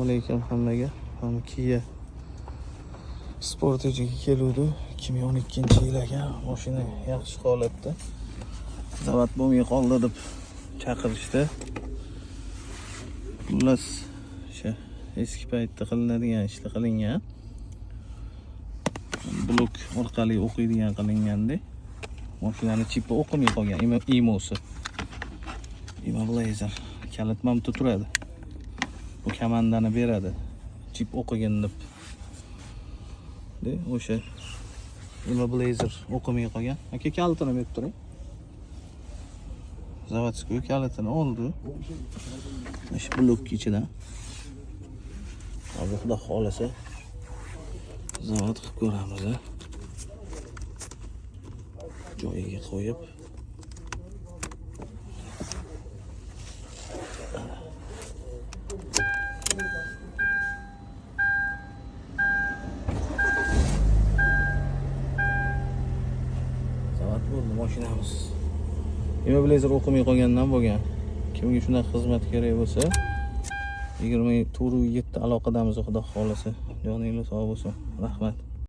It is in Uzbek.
Assalomu alaykum hammaga. Ham Kia Sportage'ga keluvdi. 2012-yil ekan. Mashina yaxshi holatda. Zavod bo'lmay qoldi deb chaqirishdi. Xullas, o'sha eski paytda qilinadigan ishlar qilingan. Blok orqali o'qiydigan qilinganda. Mashinani chipi o'qimay qolgan, IMO'si. Immobilizer kalit mamta turadi. Bu komandani beradi. Chip o'qigin deb. O'sha Immobilizer o'qimay qolgan. Aka kalitini berib turing. Zavodskiy kalitini oldi. Shu blok ichidan. Hozir xudo xolasa zavod qilib ko'ramiz. Joyiga qo'yib zavod bo'ldi mashinamiz. Immobilizer o'qimay qolgandan bo'lgan. Kimga shunaqa xizmat kerak bo'lsa 24/7 aloqadamiz xudo xolasa. Joningiz sog' bo'lsin. Rahmat.